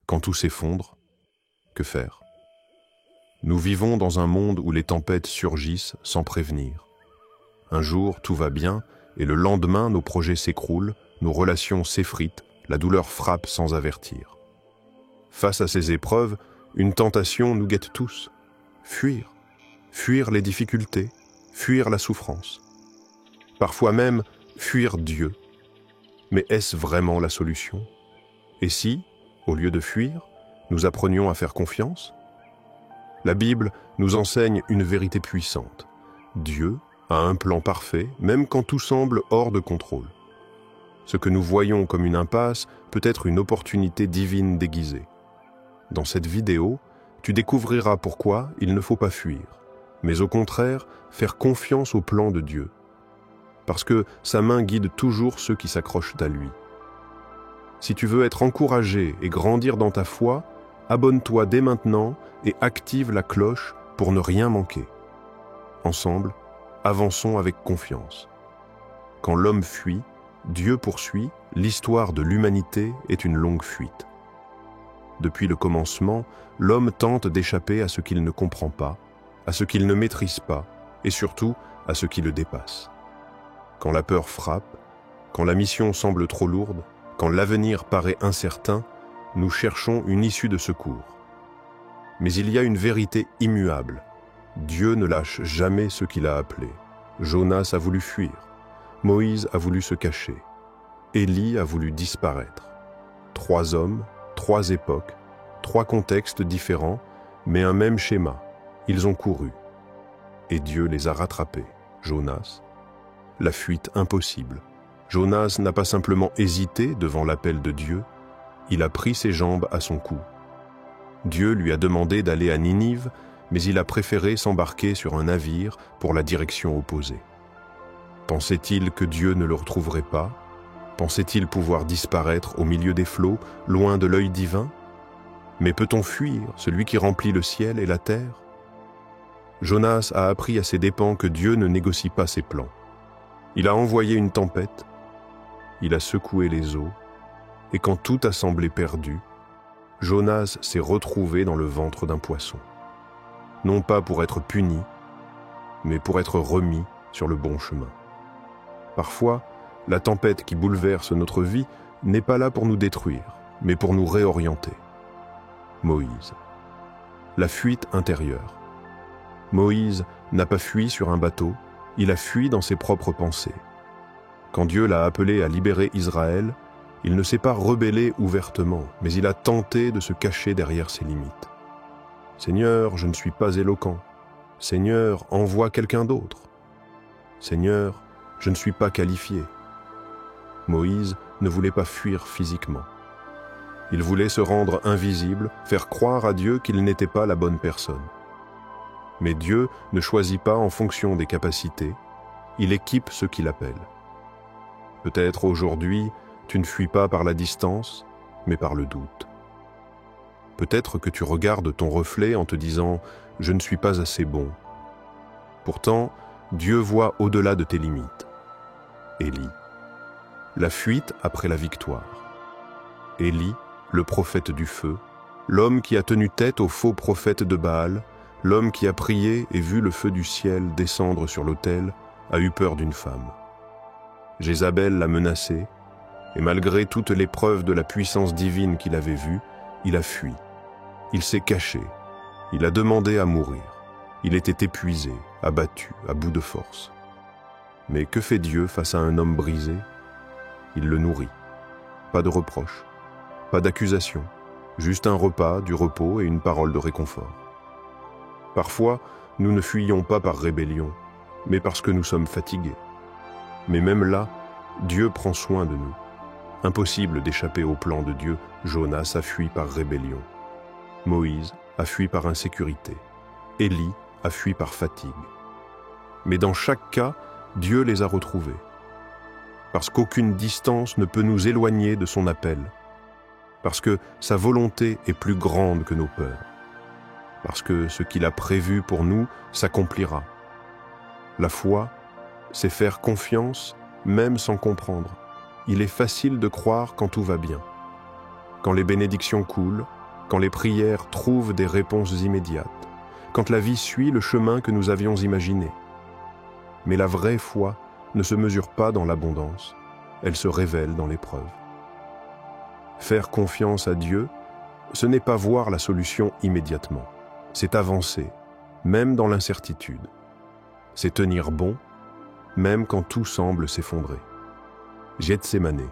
Quand tout s'effondre, que faire? Nous vivons dans un monde où les tempêtes surgissent sans prévenir. Un jour, tout va bien, et le lendemain, nos projets s'écroulent, nos relations s'effritent, la douleur frappe sans avertir. Face à ces épreuves, une tentation nous guette tous. Fuir. Fuir les difficultés, fuir la souffrance. Parfois même, fuir Dieu. Mais est-ce vraiment la solution? Et si, au lieu de fuir, nous apprenions à faire confiance? La Bible nous enseigne une vérité puissante. Dieu a un plan parfait, même quand tout semble hors de contrôle. Ce que nous voyons comme une impasse peut être une opportunité divine déguisée. Dans cette vidéo, tu découvriras pourquoi il ne faut pas fuir, mais au contraire, faire confiance au plan de Dieu. Parce que sa main guide toujours ceux qui s'accrochent à lui. Si tu veux être encouragé et grandir dans ta foi, abonne-toi dès maintenant et active la cloche pour ne rien manquer. Ensemble, avançons avec confiance. Quand l'homme fuit, Dieu poursuit, l'histoire de l'humanité est une longue fuite. Depuis le commencement, l'homme tente d'échapper à ce qu'il ne comprend pas, à ce qu'il ne maîtrise pas, et surtout à ce qui le dépasse. Quand la peur frappe, quand la mission semble trop lourde, quand l'avenir paraît incertain, nous cherchons une issue de secours. Mais il y a une vérité immuable. Dieu ne lâche jamais ceux qu'il a appelés. Jonas a voulu fuir. Moïse a voulu se cacher. Élie a voulu disparaître. 3 hommes, 3 époques, 3 contextes différents, mais un même schéma. Ils ont couru. Et Dieu les a rattrapés. Jonas, la fuite impossible. Jonas n'a pas simplement hésité devant l'appel de Dieu, il a pris ses jambes à son cou. Dieu lui a demandé d'aller à Ninive, mais il a préféré s'embarquer sur un navire pour la direction opposée. Pensait-il que Dieu ne le retrouverait pas? Pensait-il pouvoir disparaître au milieu des flots, loin de l'œil divin? Mais peut-on fuir celui qui remplit le ciel et la terre? Jonas a appris à ses dépens que Dieu ne négocie pas ses plans. Il a envoyé une tempête, il a secoué les eaux, et quand tout a semblé perdu, Jonas s'est retrouvé dans le ventre d'un poisson. Non pas pour être puni, mais pour être remis sur le bon chemin. Parfois, la tempête qui bouleverse notre vie n'est pas là pour nous détruire, mais pour nous réorienter. Moïse. La fuite intérieure. Moïse n'a pas fui sur un bateau, il a fui dans ses propres pensées. Quand Dieu l'a appelé à libérer Israël, il ne s'est pas rebellé ouvertement, mais il a tenté de se cacher derrière ses limites. « Seigneur, je ne suis pas éloquent. Seigneur, envoie quelqu'un d'autre. Seigneur, je ne suis pas qualifié. » Moïse ne voulait pas fuir physiquement. Il voulait se rendre invisible, faire croire à Dieu qu'il n'était pas la bonne personne. Mais Dieu ne choisit pas en fonction des capacités, il équipe ceux qu'il appelle. Peut-être aujourd'hui, tu ne fuis pas par la distance, mais par le doute. Peut-être que tu regardes ton reflet en te disant « Je ne suis pas assez bon ». Pourtant, Dieu voit au-delà de tes limites. Élie. La fuite après la victoire. Élie, le prophète du feu, l'homme qui a tenu tête aux faux prophètes de Baal, l'homme qui a prié et vu le feu du ciel descendre sur l'autel, a eu peur d'une femme. Jézabel l'a menacé, et malgré toutes les preuves de la puissance divine qu'il avait vue, il a fui. Il s'est caché, il a demandé à mourir. Il était épuisé, abattu, à bout de force. Mais que fait Dieu face à un homme brisé? Il le nourrit. Pas de reproches, pas d'accusation, juste un repas, du repos et une parole de réconfort. Parfois, nous ne fuyons pas par rébellion, mais parce que nous sommes fatigués. Mais même là, Dieu prend soin de nous. Impossible d'échapper au plan de Dieu, Jonas a fui par rébellion. Moïse a fui par insécurité. Élie a fui par fatigue. Mais dans chaque cas, Dieu les a retrouvés. Parce qu'aucune distance ne peut nous éloigner de son appel. Parce que sa volonté est plus grande que nos peurs. Parce que ce qu'il a prévu pour nous s'accomplira. La foi, c'est faire confiance même sans comprendre. Il est facile de croire quand tout va bien. Quand les bénédictions coulent, quand les prières trouvent des réponses immédiates, quand la vie suit le chemin que nous avions imaginé. Mais la vraie foi ne se mesure pas dans l'abondance, elle se révèle dans l'épreuve. Faire confiance à Dieu, ce n'est pas voir la solution immédiatement, c'est avancer, même dans l'incertitude. C'est tenir bon, même quand tout semble s'effondrer. Gethsémané,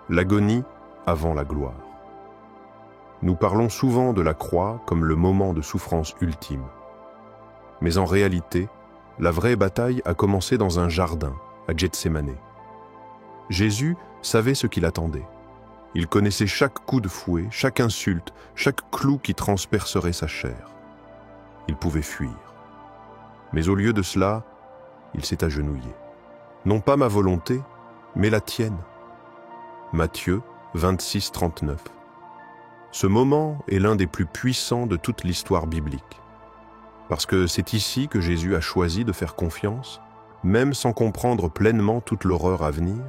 l'agonie avant la gloire. Nous parlons souvent de la croix comme le moment de souffrance ultime. Mais en réalité, la vraie bataille a commencé dans un jardin, à Gethsémané. Jésus savait ce qu'il attendait. Il connaissait chaque coup de fouet, chaque insulte, chaque clou qui transpercerait sa chair. Il pouvait fuir. Mais au lieu de cela, il s'est agenouillé. Non pas ma volonté, mais la tienne. Matthieu 26, 39. Ce moment est l'un des plus puissants de toute l'histoire biblique. Parce que c'est ici que Jésus a choisi de faire confiance, même sans comprendre pleinement toute l'horreur à venir,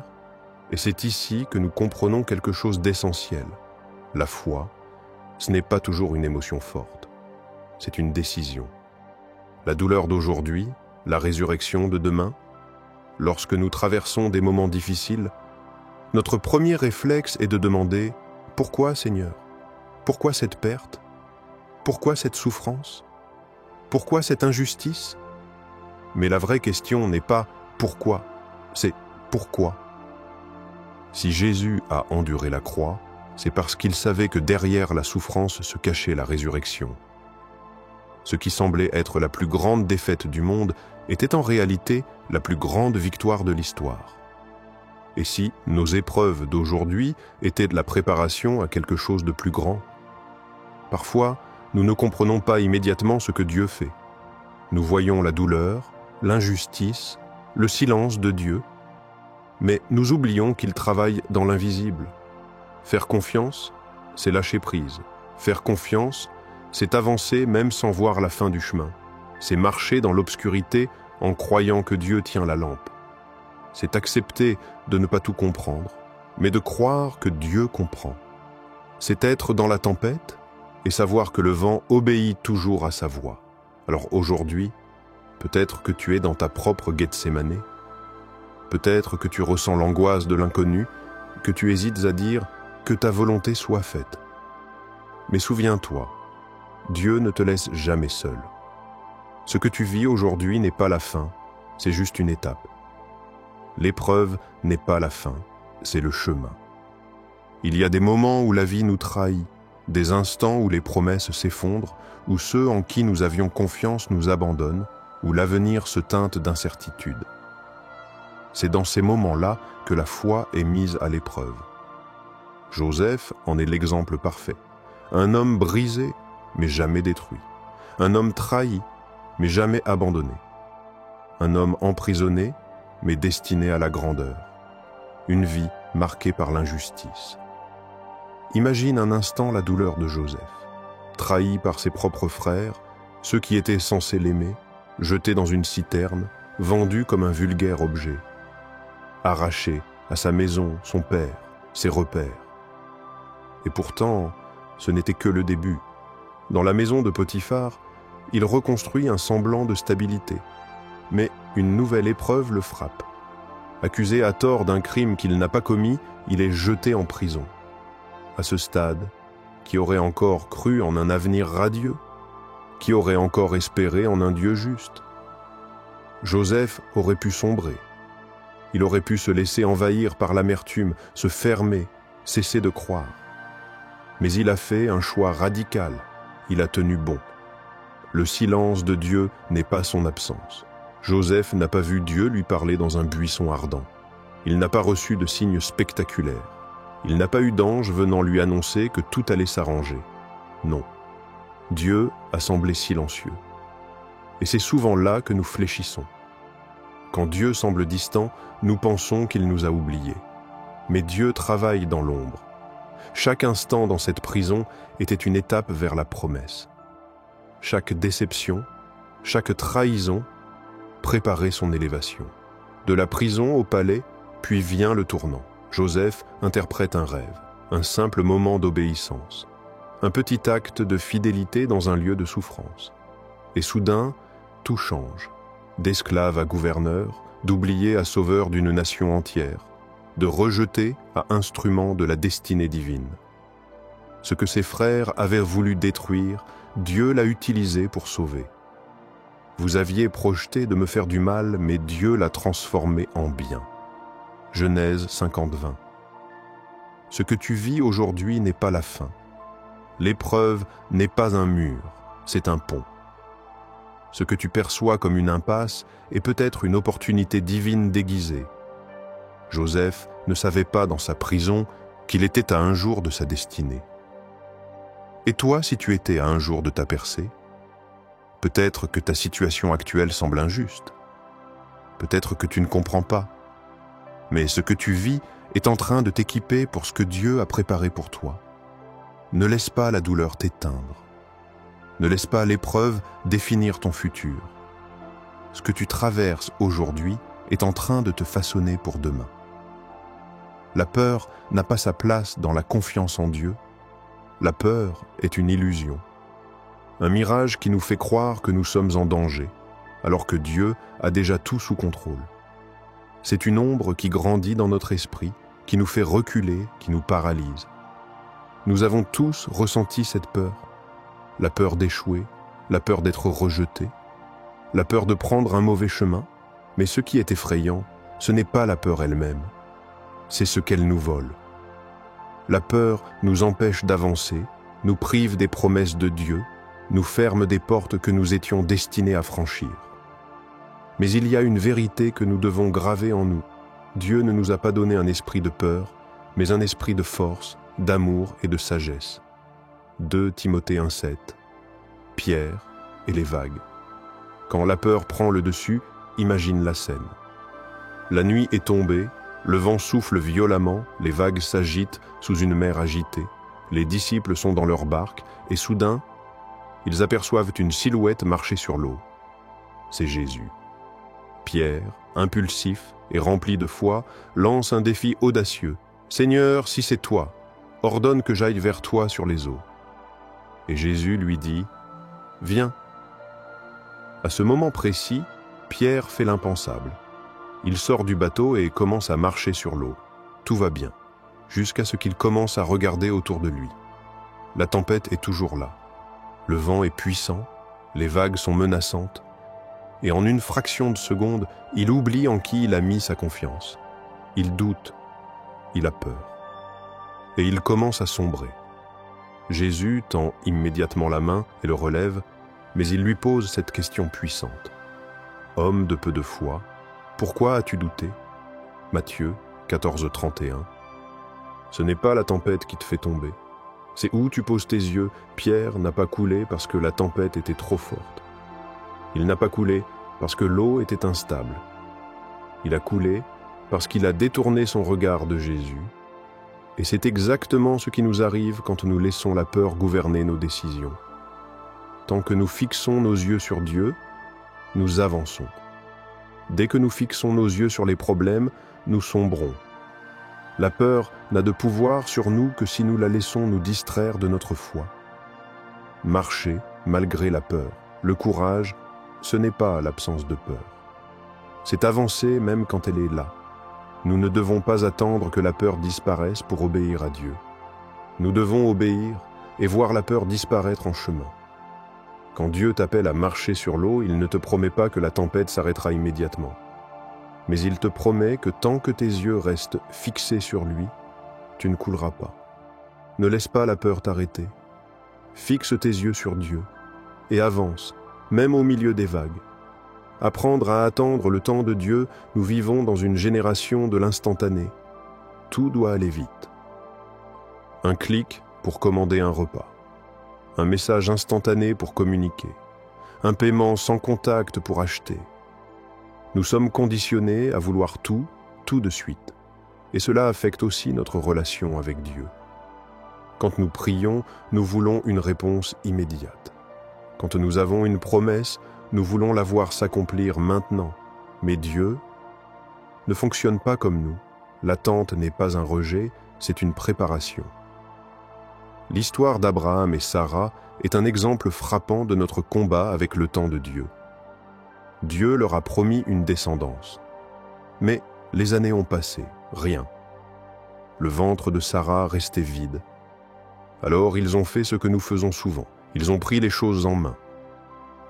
et c'est ici que nous comprenons quelque chose d'essentiel. La foi, ce n'est pas toujours une émotion forte, c'est une décision. La douleur d'aujourd'hui, la résurrection de demain, lorsque nous traversons des moments difficiles, notre premier réflexe est de demander « Pourquoi, Seigneur ? Pourquoi cette perte ? Pourquoi cette souffrance ? Pourquoi cette injustice ?» Mais la vraie question n'est pas « Pourquoi ?», c'est « Pourquoi ?» Si Jésus a enduré la croix, c'est parce qu'il savait que derrière la souffrance se cachait la résurrection. Ce qui semblait être la plus grande défaite du monde était en réalité la plus grande victoire de l'histoire. Et si nos épreuves d'aujourd'hui étaient de la préparation à quelque chose de plus grand? Parfois, nous ne comprenons pas immédiatement ce que Dieu fait. Nous voyons la douleur, l'injustice, le silence de Dieu, mais nous oublions qu'il travaille dans l'invisible. Faire confiance, c'est lâcher prise. Faire confiance, c'est avancer même sans voir la fin du chemin. C'est marcher dans l'obscurité en croyant que Dieu tient la lampe. C'est accepter de ne pas tout comprendre, mais de croire que Dieu comprend. C'est être dans la tempête et savoir que le vent obéit toujours à sa voix. Alors aujourd'hui, peut-être que tu es dans ta propre Gethsémané. Peut-être que tu ressens l'angoisse de l'inconnu, que tu hésites à dire que ta volonté soit faite. Mais souviens-toi, Dieu ne te laisse jamais seul. Ce que tu vis aujourd'hui n'est pas la fin, c'est juste une étape. L'épreuve n'est pas la fin, c'est le chemin. Il y a des moments où la vie nous trahit, des instants où les promesses s'effondrent, où ceux en qui nous avions confiance nous abandonnent, où l'avenir se teinte d'incertitude. C'est dans ces moments-là que la foi est mise à l'épreuve. Joseph en est l'exemple parfait. Un homme brisé, mais jamais détruit. Un homme trahi, mais jamais abandonné. Un homme emprisonné, mais destiné à la grandeur. Une vie marquée par l'injustice. Imagine un instant la douleur de Joseph. Trahi par ses propres frères, ceux qui étaient censés l'aimer, jeté dans une citerne, vendu comme un vulgaire objet. Arraché à sa maison, son père, ses repères. Et pourtant, ce n'était que le début. Dans la maison de Potiphar, il reconstruit un semblant de stabilité. Mais une nouvelle épreuve le frappe. Accusé à tort d'un crime qu'il n'a pas commis, il est jeté en prison. À ce stade, qui aurait encore cru en un avenir radieux? Qui aurait encore espéré en un Dieu juste? Joseph aurait pu sombrer. Il aurait pu se laisser envahir par l'amertume, se fermer, cesser de croire. Mais il a fait un choix radical, il a tenu bon. Le silence de Dieu n'est pas son absence. Joseph n'a pas vu Dieu lui parler dans un buisson ardent. Il n'a pas reçu de signes spectaculaires. Il n'a pas eu d'ange venant lui annoncer que tout allait s'arranger. Non. Dieu a semblé silencieux. Et c'est souvent là que nous fléchissons. Quand Dieu semble distant, nous pensons qu'il nous a oubliés. Mais Dieu travaille dans l'ombre. Chaque instant dans cette prison était une étape vers la promesse. Chaque déception, chaque trahison préparait son élévation. De la prison au palais, puis vient le tournant. Joseph interprète un rêve, un simple moment d'obéissance. un petit acte de fidélité dans un lieu de souffrance. Et soudain, tout change, d'esclave à gouverneur, d'oublié à sauveur d'une nation entière, de rejeté à instrument de la destinée divine. Ce que ses frères avaient voulu détruire, Dieu l'a utilisé pour sauver. Vous aviez projeté de me faire du mal, mais Dieu l'a transformé en bien. Genèse 50:20. Ce que tu vis aujourd'hui n'est pas la fin. L'épreuve n'est pas un mur, c'est un pont. Ce que tu perçois comme une impasse est peut-être une opportunité divine déguisée. Joseph ne savait pas dans sa prison qu'il était à un jour de sa destinée. Et toi, si tu étais à un jour de ta percée? Peut-être que ta situation actuelle semble injuste. Peut-être que tu ne comprends pas. Mais ce que tu vis est en train de t'équiper pour ce que Dieu a préparé pour toi. Ne laisse pas la douleur t'éteindre. Ne laisse pas l'épreuve définir ton futur. Ce que tu traverses aujourd'hui est en train de te façonner pour demain. La peur n'a pas sa place dans la confiance en Dieu. La peur est une illusion. Un mirage qui nous fait croire que nous sommes en danger, alors que Dieu a déjà tout sous contrôle. C'est une ombre qui grandit dans notre esprit, qui nous fait reculer, qui nous paralyse. Nous avons tous ressenti cette peur. La peur d'échouer, la peur d'être rejeté, la peur de prendre un mauvais chemin. Mais ce qui est effrayant, ce n'est pas la peur elle-même, c'est ce qu'elle nous vole. La peur nous empêche d'avancer, nous prive des promesses de Dieu, nous ferme des portes que nous étions destinés à franchir. Mais il y a une vérité que nous devons graver en nous. Dieu ne nous a pas donné un esprit de peur, mais un esprit de force, d'amour et de sagesse. 2 Timothée 1:7. Pierre et les vagues. Quand la peur prend le dessus, imagine la scène. La nuit est tombée, le vent souffle violemment, les vagues s'agitent sous une mer agitée. Les disciples sont dans leur barque et soudain, ils aperçoivent une silhouette marcher sur l'eau. C'est Jésus. Pierre, impulsif et rempli de foi, lance un défi audacieux. « Seigneur, si c'est toi, ordonne que j'aille vers toi sur les eaux. » Et Jésus lui dit « Viens. » À ce moment précis, Pierre fait l'impensable. Il sort du bateau et commence à marcher sur l'eau. Tout va bien, jusqu'à ce qu'il commence à regarder autour de lui. La tempête est toujours là. Le vent est puissant, les vagues sont menaçantes, et en une fraction de seconde, il oublie en qui il a mis sa confiance. Il doute, il a peur. Et il commence à sombrer. Jésus tend immédiatement la main et le relève, mais il lui pose cette question puissante. « Homme de peu de foi, pourquoi as-tu douté » Matthieu 14:31. Ce n'est pas la tempête qui te fait tomber. C'est où tu poses tes yeux. Pierre n'a pas coulé parce que la tempête était trop forte. Il n'a pas coulé parce que l'eau était instable. Il a coulé parce qu'il a détourné son regard de Jésus. Et c'est exactement ce qui nous arrive quand nous laissons la peur gouverner nos décisions. Tant que nous fixons nos yeux sur Dieu, nous avançons. Dès que nous fixons nos yeux sur les problèmes, nous sombrons. La peur n'a de pouvoir sur nous que si nous la laissons nous distraire de notre foi. Marcher malgré la peur. Le courage, ce n'est pas l'absence de peur. C'est avancer même quand elle est là. Nous ne devons pas attendre que la peur disparaisse pour obéir à Dieu. Nous devons obéir et voir la peur disparaître en chemin. Quand Dieu t'appelle à marcher sur l'eau, il ne te promet pas que la tempête s'arrêtera immédiatement. Mais il te promet que tant que tes yeux restent fixés sur lui, tu ne couleras pas. Ne laisse pas la peur t'arrêter. Fixe tes yeux sur Dieu et avance, même au milieu des vagues. Apprendre à attendre le temps de Dieu, nous vivons dans une génération de l'instantané. Tout doit aller vite. Un clic pour commander un repas. Un message instantané pour communiquer. Un paiement sans contact pour acheter. Nous sommes conditionnés à vouloir tout de suite. Et cela affecte aussi notre relation avec Dieu. Quand nous prions, nous voulons une réponse immédiate. Quand nous avons une promesse, nous voulons la voir s'accomplir maintenant. Mais Dieu ne fonctionne pas comme nous. L'attente n'est pas un rejet, c'est une préparation. L'histoire d'Abraham et Sarah est un exemple frappant de notre combat avec le temps de Dieu. Dieu leur a promis une descendance. Mais les années ont passé, rien. Le ventre de Sarah restait vide. Alors ils ont fait ce que nous faisons souvent. Ils ont pris les choses en main.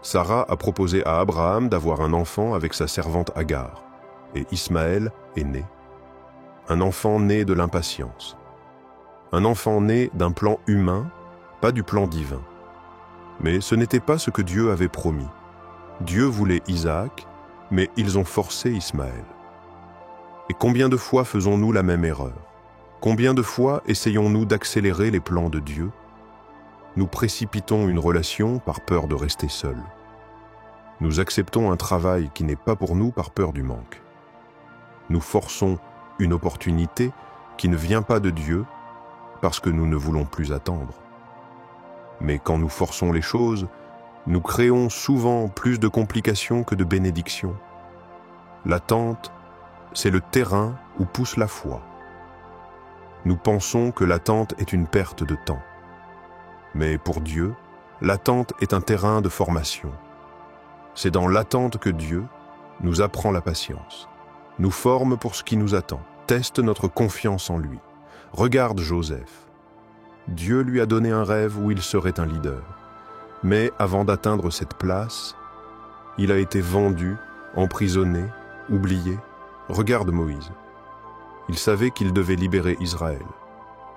Sarah a proposé à Abraham d'avoir un enfant avec sa servante Agar, et Ismaël est né. Un enfant né de l'impatience. Un enfant né d'un plan humain, pas du plan divin. Mais ce n'était pas ce que Dieu avait promis. Dieu voulait Isaac, mais ils ont forcé Ismaël. Et combien de fois faisons-nous la même erreur? Combien de fois essayons-nous d'accélérer les plans de Dieu? Nous précipitons une relation par peur de rester seuls. Nous acceptons un travail qui n'est pas pour nous par peur du manque. Nous forçons une opportunité qui ne vient pas de Dieu parce que nous ne voulons plus attendre. Mais quand nous forçons les choses, nous créons souvent plus de complications que de bénédictions. L'attente, c'est le terrain où pousse la foi. Nous pensons que l'attente est une perte de temps. Mais pour Dieu, l'attente est un terrain de formation. C'est dans l'attente que Dieu nous apprend la patience, nous forme pour ce qui nous attend, teste notre confiance en lui. Regarde Joseph. Dieu lui a donné un rêve où il serait un leader. Mais avant d'atteindre cette place, il a été vendu, emprisonné, oublié. Regarde Moïse. Il savait qu'il devait libérer Israël.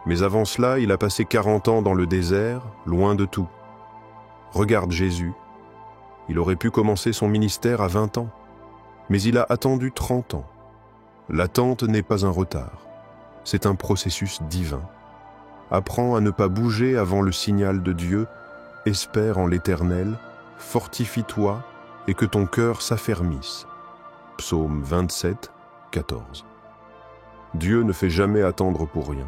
Mais avant cela, il a passé 40 ans dans le désert, loin de tout. Regarde Jésus. Il aurait pu commencer son ministère à 20 ans. Mais il a attendu 30 ans. L'attente n'est pas un retard. C'est un processus divin. Apprends à ne pas bouger avant le signal de Dieu. Espère en l'Éternel, fortifie-toi et que ton cœur s'affermisse. Psaume 27, 14. Dieu ne fait jamais attendre pour rien.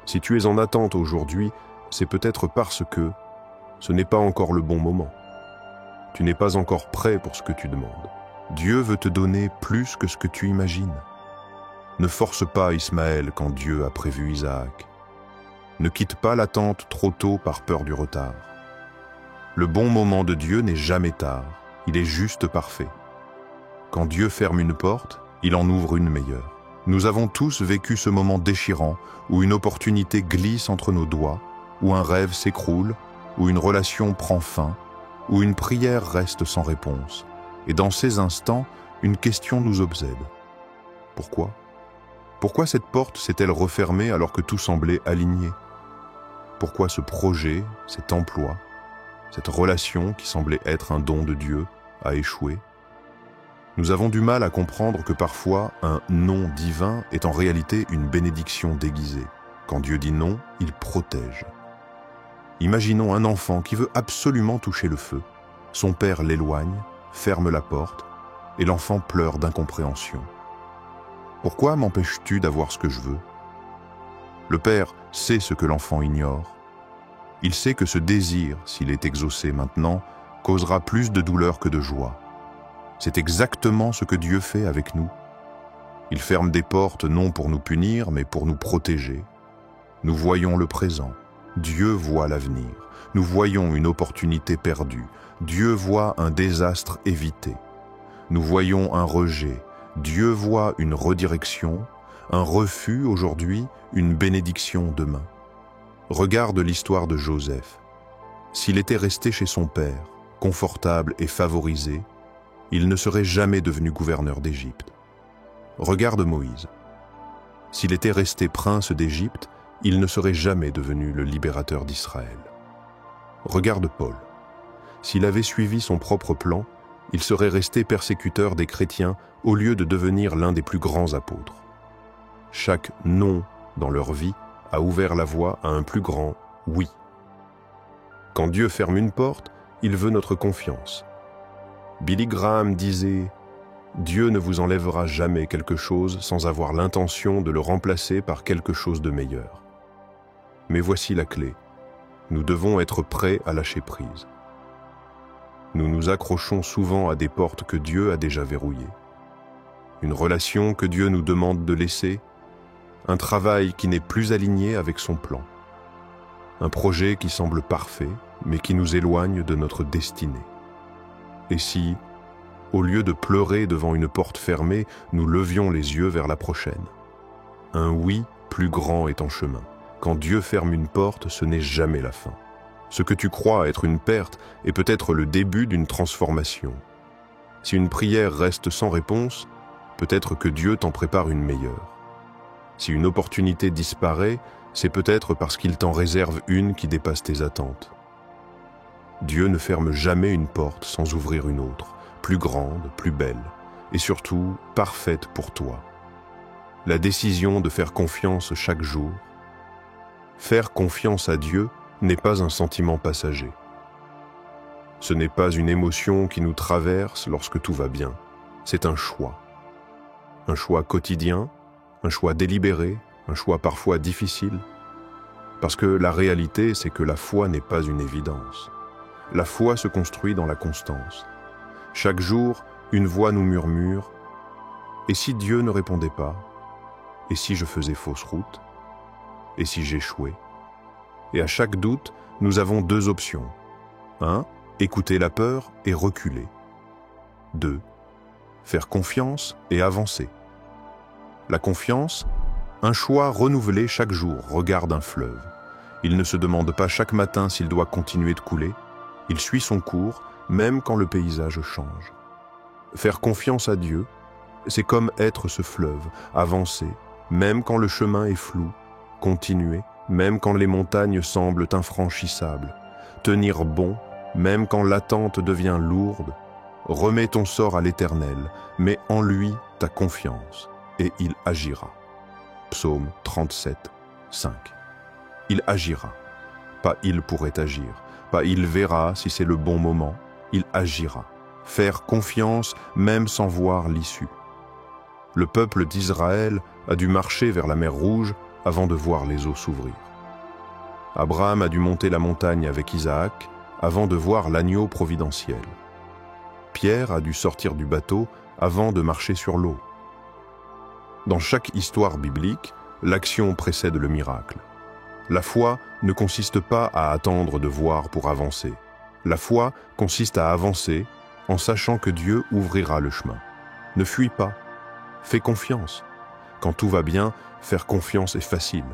Si tu es en attente aujourd'hui, c'est peut-être parce que ce n'est pas encore le bon moment. Tu n'es pas encore prêt pour ce que tu demandes. Dieu veut te donner plus que ce que tu imagines. Ne force pas Ismaël quand Dieu a prévu Isaac. Ne quitte pas l'attente trop tôt par peur du retard. Le bon moment de Dieu n'est jamais tard, il est juste parfait. Quand Dieu ferme une porte, il en ouvre une meilleure. Nous avons tous vécu ce moment déchirant où une opportunité glisse entre nos doigts, où un rêve s'écroule, où une relation prend fin, où une prière reste sans réponse. Et dans ces instants, une question nous obsède. Pourquoi? Pourquoi cette porte s'est-elle refermée alors que tout semblait aligné? Pourquoi ce projet, cet emploi, cette relation qui semblait être un don de Dieu a échoué? Nous avons du mal à comprendre que parfois un non divin est en réalité une bénédiction déguisée. Quand Dieu dit non, il protège. Imaginons un enfant qui veut absolument toucher le feu. Son père l'éloigne, ferme la porte, et l'enfant pleure d'incompréhension. Pourquoi m'empêches-tu d'avoir ce que je veux? Le père sait ce que l'enfant ignore. Il sait que ce désir, s'il est exaucé maintenant, causera plus de douleur que de joie. C'est exactement ce que Dieu fait avec nous. Il ferme des portes non pour nous punir, mais pour nous protéger. Nous voyons le présent. Dieu voit l'avenir. Nous voyons une opportunité perdue. Dieu voit un désastre évité. Nous voyons un rejet. Dieu voit une redirection, un refus aujourd'hui, une bénédiction demain. Regarde l'histoire de Joseph. S'il était resté chez son père, confortable et favorisé, il ne serait jamais devenu gouverneur d'Égypte. Regarde Moïse. S'il était resté prince d'Égypte, il ne serait jamais devenu le libérateur d'Israël. Regarde Paul. S'il avait suivi son propre plan, il serait resté persécuteur des chrétiens au lieu de devenir l'un des plus grands apôtres. Chaque non dans leur vie a ouvert la voie à un plus grand oui. Quand Dieu ferme une porte, il veut notre confiance. Billy Graham disait « Dieu ne vous enlèvera jamais quelque chose sans avoir l'intention de le remplacer par quelque chose de meilleur. » Mais voici la clé. Nous devons être prêts à lâcher prise. Nous nous accrochons souvent à des portes que Dieu a déjà verrouillées. Une relation que Dieu nous demande de laisser, un travail qui n'est plus aligné avec son plan. un projet qui semble parfait, mais qui nous éloigne de notre destinée. Et si, au lieu de pleurer devant une porte fermée, nous levions les yeux vers la prochaine? Un oui plus grand est en chemin. Quand Dieu ferme une porte, ce n'est jamais la fin. Ce que tu crois être une perte est peut-être le début d'une transformation. Si une prière reste sans réponse, peut-être que Dieu t'en prépare une meilleure. Si une opportunité disparaît, c'est peut-être parce qu'il t'en réserve une qui dépasse tes attentes. Dieu ne ferme jamais une porte sans ouvrir une autre, plus grande, plus belle, et surtout parfaite pour toi. La décision de faire confiance chaque jour. Faire confiance à Dieu n'est pas un sentiment passager. Ce n'est pas une émotion qui nous traverse lorsque tout va bien. C'est un choix. Un choix quotidien, un choix délibéré, un choix parfois difficile. Parce que la réalité, c'est que la foi n'est pas une évidence. La foi se construit dans la constance. Chaque jour, une voix nous murmure « Et si Dieu ne répondait pas? Et si je faisais fausse route? Et si j'échouais ?» Et à chaque doute, nous avons deux options. 1. Écouter la peur et reculer. 2. Faire confiance et avancer. La confiance, un choix renouvelé chaque jour, regarde un fleuve. Il ne se demande pas chaque matin s'il doit continuer de couler. Il suit son cours, même quand le paysage change. Faire confiance à Dieu, c'est comme être ce fleuve, avancer, même quand le chemin est flou, continuer, même quand les montagnes semblent infranchissables, tenir bon, même quand l'attente devient lourde. Remets ton sort à l'Éternel, mets en lui ta confiance, et il agira. Psaume 37, 5. Il agira. Pas il pourrait agir, pas il verra si c'est le bon moment, il agira. Faire confiance même sans voir l'issue. Le peuple d'Israël a dû marcher vers la mer Rouge avant de voir les eaux s'ouvrir. Abraham a dû monter la montagne avec Isaac avant de voir l'agneau providentiel. Pierre a dû sortir du bateau avant de marcher sur l'eau. Dans chaque histoire biblique, l'action précède le miracle. La foi ne consiste pas à attendre de voir pour avancer. La foi consiste à avancer en sachant que Dieu ouvrira le chemin. Ne fuis pas, fais confiance. Quand tout va bien, faire confiance est facile.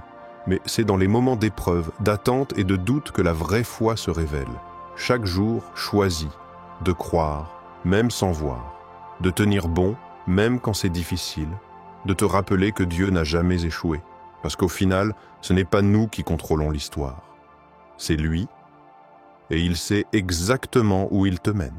Mais c'est dans les moments d'épreuve, d'attente et de doute que la vraie foi se révèle. Chaque jour, choisis de croire, même sans voir, de tenir bon, même quand c'est difficile, de te rappeler que Dieu n'a jamais échoué. Parce qu'au final, ce n'est pas nous qui contrôlons l'histoire. C'est lui, et il sait exactement où il te mène.